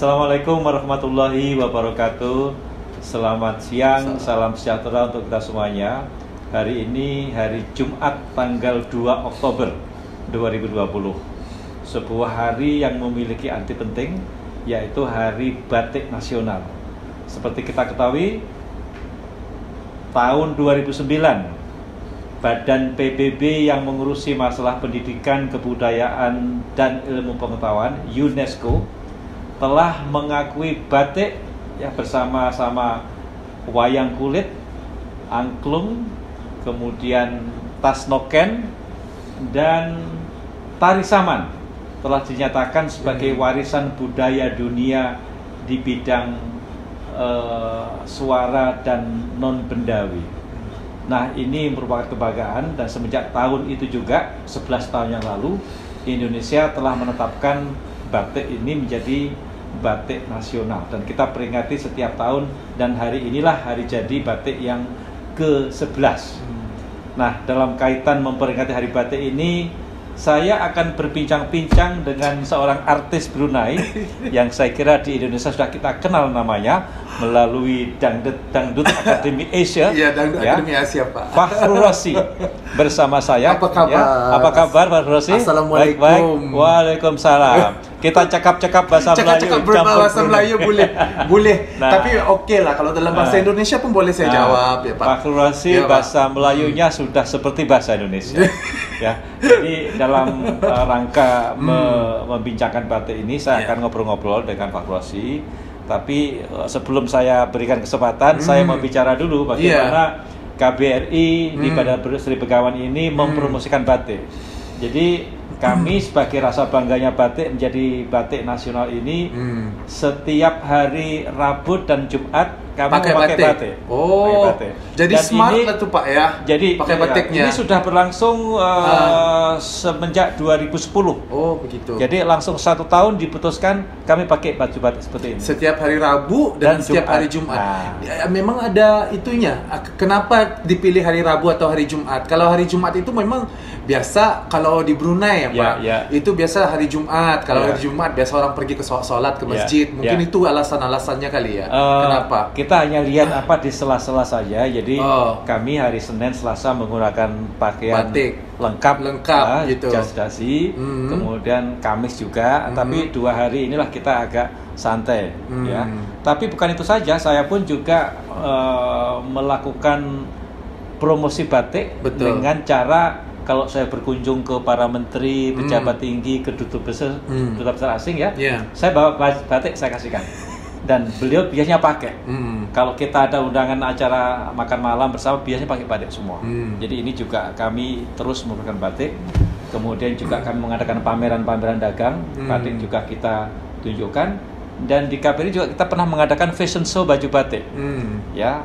Assalamualaikum warahmatullahi wabarakatuh. Selamat siang, salam sejahtera untuk kita semuanya. Hari ini hari Jumat tanggal 2 Oktober 2020. Sebuah hari yang memiliki arti penting, yaitu Hari Batik Nasional. Seperti kita ketahui, tahun 2009 Badan PBB yang mengurusi masalah pendidikan, kebudayaan, dan ilmu pengetahuan UNESCO telah mengakui batik ya bersama-sama wayang kulit, angklung, kemudian tas noken, dan tari saman telah dinyatakan sebagai warisan budaya dunia di bidang suara dan non-bendawi. Nah, ini merupakan kebanggaan, dan semenjak tahun itu juga 11 tahun yang lalu Indonesia telah menetapkan batik ini menjadi batik nasional, dan kita peringati setiap tahun, dan hari inilah hari jadi batik yang ke-11. Nah, dalam kaitan memperingati hari batik ini, saya akan berbincang-bincang dengan seorang artis Brunei yang saya kira di Indonesia sudah kita kenal namanya melalui Dangdut Akademi Asia. Iya, Dangdut Akademi Asia, Pak. Fakhrul Razi bersama saya. Apa kabar? Ya, apa kabar, Fakhrul Razi? Assalamualaikum. Baik. Waalaikumsalam. Kita cakap-cakap bahasa Melayu. Cakap berbahasa Melayu boleh. Boleh. Nah, tapi oke lah, kalau dalam bahasa Indonesia pun boleh saya jawab ya, Pak. Fakhrul Razi ya, bahasa Melayunya sudah seperti bahasa Indonesia. Ya. Jadi dalam rangka membincangkan batik ini, saya akan ngobrol-ngobrol dengan Fakhrul Razi. Tapi sebelum saya berikan kesempatan, saya mau bicara dulu bagaimana KBRI di Badan Sri Begawan ini mempromosikan batik. Jadi kami sebagai rasa bangganya batik menjadi batik nasional ini, setiap hari Rabu dan Jumat kami pakai batik. Oh, pakai batik. Jadi dan smart lah tuh, Pak ya. Jadi pakai batiknya. Ini sudah berlangsung semenjak 2010. Oh, begitu. Jadi langsung 1 tahun diputuskan kami pakai baju batik seperti ini. Setiap hari Rabu dan setiap hari Jumat. Ya, memang ada itunya. Kenapa dipilih hari Rabu atau hari Jumat? Kalau hari Jumat itu memang biasa kalau di Brunei ya, Pak. Itu biasa hari Jumat. Kalau hari Jumat biasa orang pergi ke sholat ke masjid. Mungkin itu alasan-alasannya kali ya. Kenapa? Kita hanya lihat apa di sela-sela saja. Jadi kami hari Senin, Selasa menggunakan pakaian batik lengkap gitu. Jas dasi. Kemudian Kamis juga. Tapi 2 hari inilah kita agak santai ya. Tapi bukan itu saja, saya pun juga melakukan promosi batik dengan cara, kalau saya berkunjung ke para menteri, pejabat tinggi, ke duta besar asing ya, saya bawa batik, saya kasihkan. Dan beliau biasanya pakai. Kalau kita ada undangan acara makan malam bersama, biasanya pakai batik semua. Jadi ini juga kami terus memberikan batik. Kemudian juga kami mengadakan pameran-pameran dagang, batik juga kita tunjukkan. Dan di KBRI juga kita pernah mengadakan fashion show baju batik. Ya,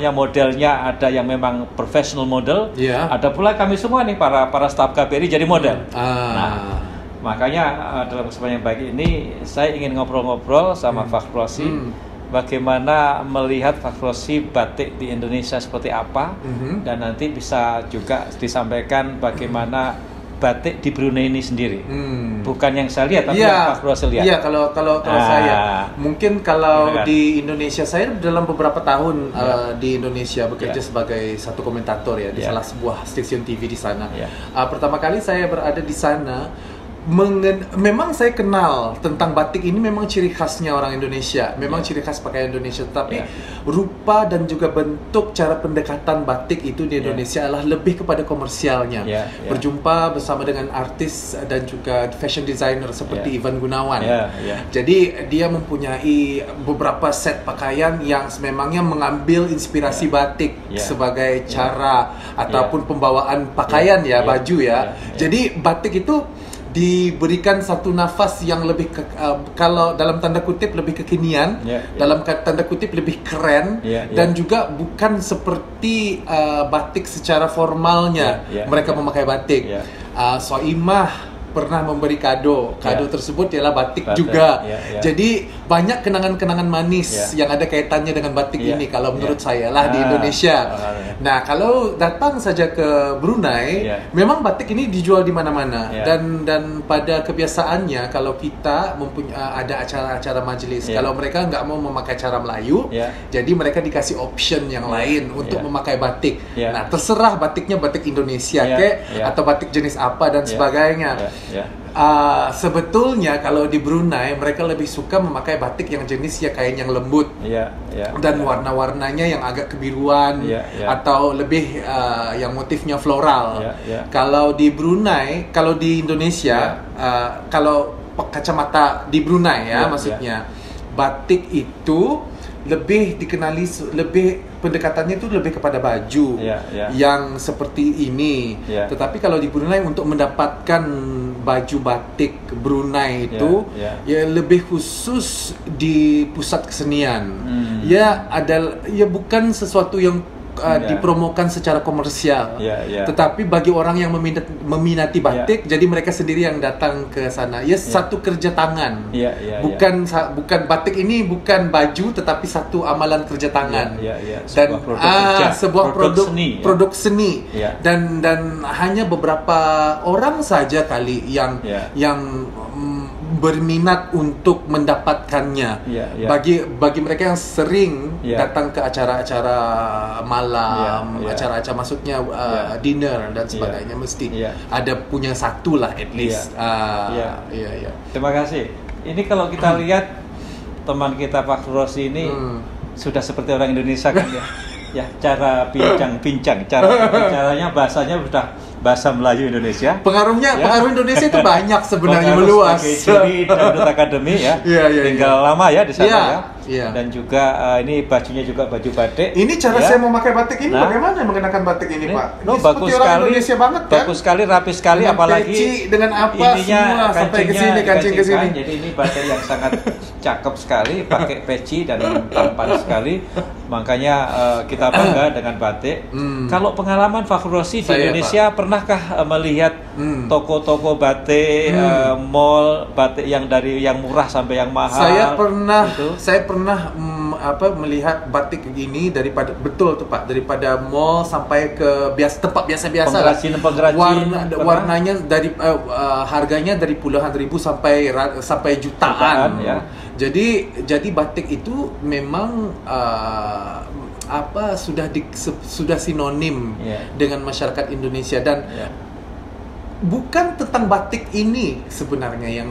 modelnya ada yang memang professional model, ada pula kami semua nih para staf KBRI jadi model. Nah, makanya dalam kesempatan yang baik ini saya ingin ngobrol-ngobrol sama Fakhrul Razi, bagaimana melihat Fakhrul Razi batik di Indonesia seperti apa, dan nanti bisa juga disampaikan bagaimana batik di Brunei ini sendiri. Bukan yang saya lihat, tapi yang Fakhrul Razi lihat. Iya, kalau saya mungkin kalau di Indonesia, saya dalam beberapa tahun di Indonesia bekerja sebagai satu komentator ya di salah sebuah stasiun TV di sana. Pertama kali saya berada di sana, memang saya kenal tentang batik ini, memang ciri khasnya orang Indonesia, memang ciri khas pakaian Indonesia, tapi rupa dan juga bentuk cara pendekatan batik itu di Indonesia adalah lebih kepada komersialnya. Berjumpa bersama dengan artis dan juga fashion designer seperti Ivan Gunawan. Jadi dia mempunyai beberapa set pakaian yang memangnya mengambil inspirasi batik sebagai cara ataupun pembawaan pakaian baju ya. Jadi batik itu diberikan satu nafas yang lebih kalau dalam tanda kutip lebih kekinian, dalam tanda kutip lebih keren, dan juga bukan seperti batik secara formalnya mereka memakai batik. Soimah pernah memberi kado tersebut ialah batik juga. Jadi banyak kenangan-kenangan manis yang ada kaitannya dengan batik ini kalau menurut saya lah di Indonesia. Nah, kalau datang saja ke Brunei, memang batik ini dijual di mana-mana dan pada kebiasaannya kalau kita ada acara-acara majelis, kalau mereka nggak mau memakai cara Melayu, jadi mereka dikasih option yang lain untuk memakai batik. Nah, terserah batiknya batik Indonesia atau batik jenis apa dan sebagainya. Sebetulnya kalau di Brunei mereka lebih suka memakai batik yang jenis kain yang lembut dan warna-warnanya yang agak kebiruan atau lebih yang motifnya floral. Kalau di Brunei, kalau di Indonesia, kalau kacamata di Brunei maksudnya batik itu lebih dikenali, pendekatannya itu lebih kepada baju yang seperti ini. Tetapi kalau di Brunei untuk mendapatkan baju batik Brunei itu ya lebih khusus di pusat kesenian. Bukan sesuatu yang dipromokan secara komersial. Tetapi bagi orang yang meminati batik, jadi mereka sendiri yang datang ke sana. Satu kerja tangan. Bukan batik ini bukan baju, tetapi satu amalan kerja tangan. Dan sebuah produk seni. Dan hanya beberapa orang saja kali yang berminat untuk mendapatkannya. Bagi mereka yang sering datang ke acara-acara malam, acara-acara maksudnya dinner dan sebagainya, mesti ada punya satu lah at least. Terima kasih. Ini kalau kita lihat teman kita Pak Rossi ini sudah seperti orang Indonesia kan cara bincang-bincang, cara bicaranya bahasanya sudah bahasa Melayu Indonesia. Pengaruh Indonesia itu banyak sebenarnya, meluas. Sebagai juri Dangdut Academy tinggal lama di sana dan juga ini bajunya juga baju batik. Ini cara saya memakai batik ini, bagaimana mengenakan batik ini Pak? Ini bagus sekali, Indonesia banget kan? Bagus sekali, rapi sekali, dengan apalagi peci, dengan apa semua sampai ke sini, kancing ke sini. Jadi ini batik yang sangat cakep sekali, pakai peci dan tampan sekali. Makanya kita bangga dengan batik. Kalau pengalaman Fakhrul Rossi di Indonesia, pernahkah melihat toko-toko batik, mall batik yang dari yang murah sampai yang mahal? Saya pernah melihat batik ini daripada daripada mall sampai ke tempat biasa-biasa lah. Warnanya dari harganya dari puluhan ribu sampai jutaan. Jadi batik itu memang sudah sinonim dengan masyarakat Indonesia dan bukan tentang batik ini sebenarnya yang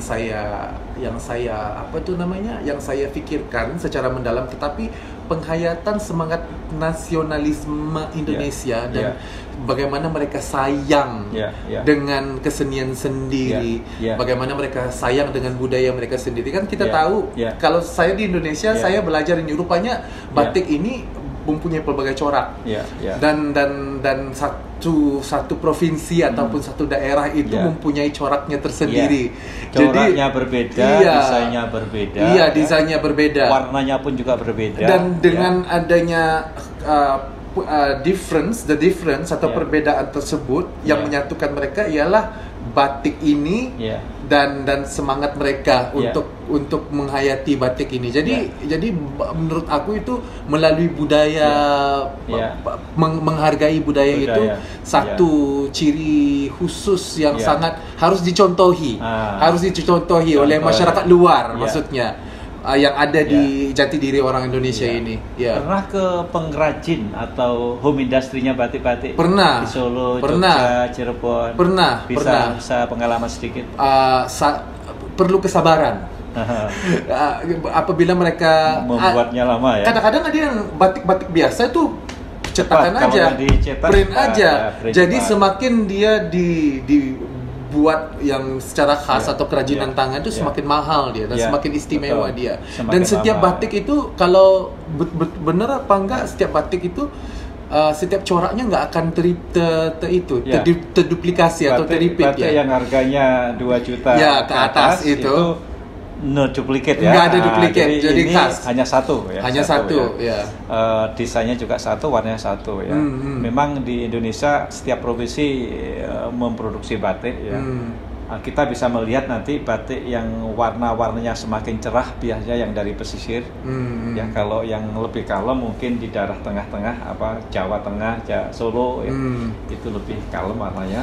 saya pikirkan secara mendalam, tetapi penghayatan semangat nasionalisme Indonesia dan bagaimana mereka sayang dengan kesenian sendiri, bagaimana mereka sayang dengan budaya mereka sendiri. Kan kita tahu kalau saya di Indonesia, saya belajar ini rupanya batik ini mempunyai pelbagai corak dan satu provinsi ataupun satu daerah itu mempunyai coraknya tersendiri. Coraknya berbeda, desainnya berbeda. Desainnya berbeda. Warnanya pun juga berbeda. Dan dengan adanya the difference atau perbedaan tersebut yang menyatukan mereka ialah batik ini dan semangat mereka untuk menghayati batik ini. Jadi menurut aku itu melalui budaya menghargai budaya itu satu ciri khusus yang sangat harus dicontohi oleh masyarakat luar maksudnya. Yang ada di jati diri orang Indonesia ini. Pernah ke pengrajin atau home industry-nya batik-batik? Pernah. Di Solo, Jogja, Cirebon. Pernah. Bisa pengalaman sedikit. Perlu kesabaran. Apabila mereka membuatnya lama kadang-kadang ada yang batik-batik biasa itu cetakan aja, print aja. Jadi semakin dia dibuat yang secara khas atau kerajinan tangan itu semakin mahal dia dan semakin istimewa dia. Dan setiap batik itu kalau benar apa enggak, setiap batik itu setiap coraknya nggak akan terduplikasi atau terrepeat batik yang harganya 2 juta ke atas itu no duplicate nggak ada duplikat, jadi khas hanya satu desainnya juga satu, warnanya satu Memang di Indonesia setiap provinsi memproduksi batik kita bisa melihat nanti batik yang warna-warnanya semakin cerah biasanya yang dari pesisir. Ya kalau yang lebih kalem mungkin di daerah tengah-tengah Jawa Tengah, Solo ya, itu lebih kalem warnanya.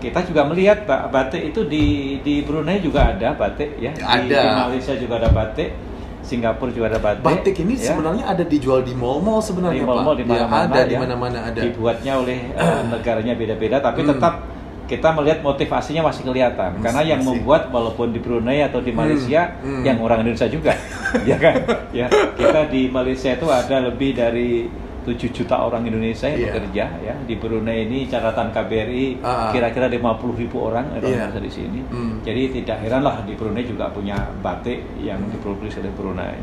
Kita juga melihat batik itu di Brunei juga ada batik ya. Di Malaysia juga ada batik. Singapura juga ada batik. Batik ini ya, sebenarnya ada dijual di mall-mall sebenarnya, di mall-mall, Pak. Di mana-mana ada. Dibuatnya oleh negaranya beda-beda, tapi tetap kita melihat motivasinya masih kelihatan. Karena yang membuat walaupun di Brunei atau di Malaysia yang orang Indonesia juga, ya kan? Ya, kita di Malaysia itu ada lebih dari 7 juta orang Indonesia yang bekerja ya. Di Brunei ini catatan KBRI kira-kira 50.000 orang Indonesia di sini. Jadi tidak heranlah di Brunei juga punya batik yang diproduksi oleh Brunei.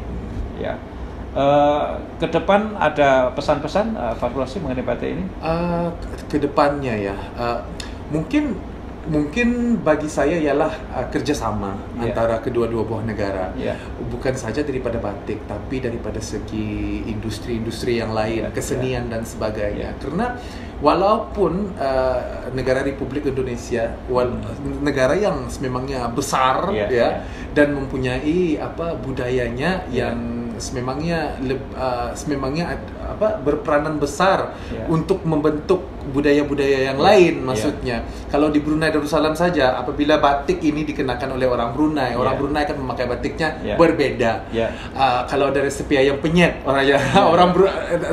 Ya. Ke depan ada pesan-pesan Fakhrurazzi mengenai batik ini? Ke depannya ya. Mungkin bagi saya ialah kerjasama antara kedua-dua buah negara, bukan saja daripada batik, tapi daripada segi industri-industri yang lain, kesenian dan sebagainya. Karena walaupun negara Republik Indonesia, negara yang sememangnya besar dan mempunyai budayanya yang sememangnya berperanan besar untuk membentuk budaya-budaya yang lain, maksudnya. Kalau di Brunei Darussalam saja, apabila batik ini dikenakan oleh orang Brunei, orang Brunei akan memakai batiknya berbeda. Kalau dari segi ayam penyet,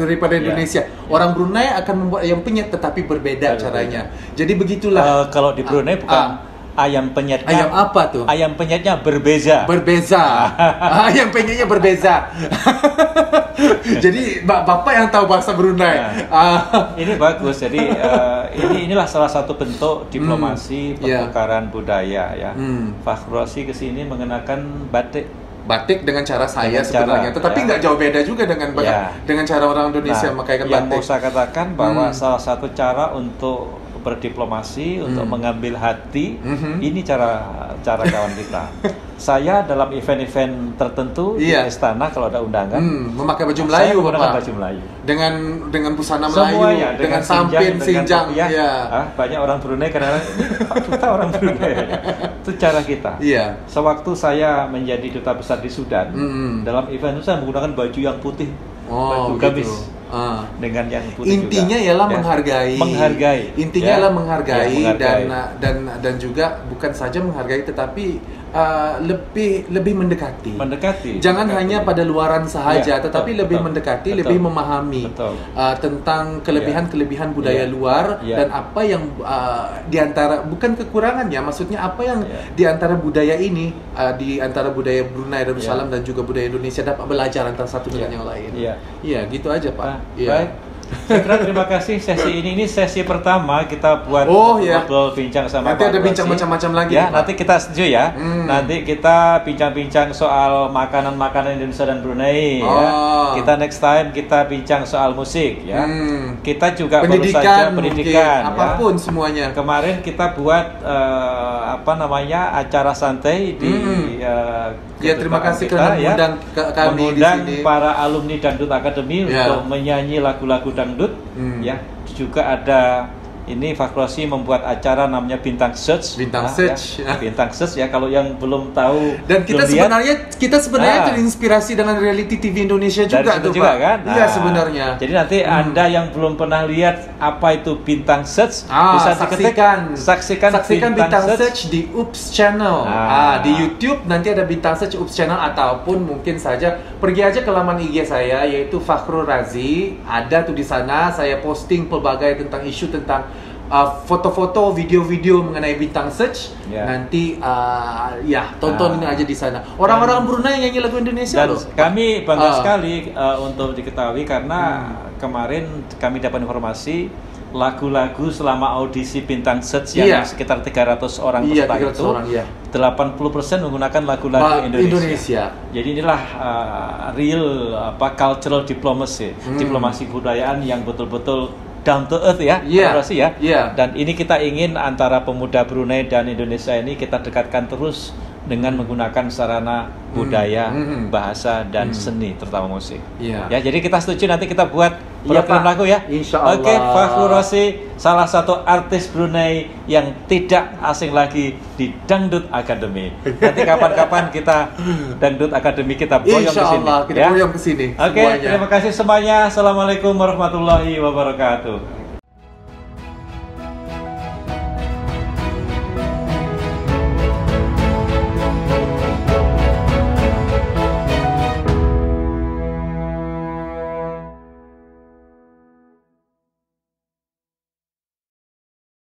daripada Indonesia, orang Brunei akan membuat ayam penyet tetapi berbeda caranya. Jadi begitulah. Kalau di Brunei bukan ayam penyetnya. Ayam apa tuh? Ayam penyetnya berbeza. Ayam penyetnya berbeza. Jadi Bapak yang tahu bahasa Brunei. Ini bagus. Jadi inilah salah satu bentuk diplomasi pertukaran budaya ya. Fakhrurazzi kesini mengenakan batik dengan cara saya sebenarnya, tetapi nggak jauh beda juga dengan cara orang Indonesia memakaikan batik. Yang mau saya katakan bahwa salah satu cara untuk berdiplomasi, untuk mengambil hati, ini cara kawan kita. Saya dalam event-event tertentu di istana kalau ada undangan, memakai baju Melayu, Bapak. Baju Melayu. Dengan busana Melayu, dengan sampin, sinjang. Banyak orang Brunei karena kita orang Brunei. Itu cara kita. Sewaktu saya menjadi duta besar di Sudan, dalam event itu saya menggunakan baju yang putih, baju gamis. Dengan yang putih. Intinya juga, ialah menghargai. Intinya ialah menghargai. Dan juga bukan saja menghargai, tetapi lebih mendekati. Jangan hanya pada luaran sahaja, tetapi lebih mendekati, lebih memahami tentang kelebihan-kelebihan budaya luar dan apa yang diantara, bukan kekurangannya, maksudnya apa yang diantara budaya ini, di antara budaya Brunei Darussalam dan juga budaya Indonesia dapat belajar antara satu dengan yang lain. Iya, gitu aja, Pak. Baik. Saya terima kasih sesi ini sesi pertama kita buat ngobrol bincang sama nanti ada bincang macam-macam lagi ya. Nanti kita setuju ya. Nanti kita bincang-bincang soal makanan-makanan Indonesia dan Brunei ya. Kita next time kita bincang soal musik ya. Kita juga pendidikan, apapun semuanya. Kemarin kita buat acara santai di terima kasih karena mengundang kami di sini. Para alumni Dangdut Academy untuk menyanyi lagu-lagu dangdut. Juga ada ini Fakhrurazzi membuat acara namanya Bintang Search. Bintang Search ya, kalau yang belum tahu. Dan kita sebenarnya terinspirasi dengan reality TV Indonesia juga tuh, Pak. Kan? Iya, sebenarnya. Jadi nanti Anda yang belum pernah lihat apa itu Bintang Search bisa saksikan Bintang Search di Oops Channel. Di YouTube nanti ada Bintang Search Oops Channel, ataupun mungkin saja pergi aja ke laman IG saya yaitu Fakhrurazzi. Ada tuh di sana saya posting pelbagai tentang isu tentang foto-foto, video-video mengenai Bintang Search. Nanti tontonin aja di sana. Orang-orang Brunei nyanyi lagu Indonesia loh. Kami bangga sekali untuk diketahui karena kemarin kami dapat informasi lagu-lagu selama audisi Bintang Search yang sekitar 300 orang peserta itu 80% menggunakan lagu-lagu Indonesia. Jadi inilah real cultural diplomacy, diplomasi kebudayaan yang betul-betul down to earth ya, Dan ini kita ingin antara pemuda Brunei dan Indonesia ini kita dekatkan terus dengan menggunakan sarana budaya, bahasa dan seni, terutama musik. Ya, jadi kita setuju nanti kita buat program lagu ya. Insya Allah. Oke, Fakhrul Razi, salah satu artis Brunei yang tidak asing lagi di Dangdut Academy. Nanti kapan-kapan kita Dangdut Academy kita boyong ke sini. Insya Allah kita boyong ke sini. Oke, terima kasih semuanya. Assalamualaikum warahmatullahi wabarakatuh.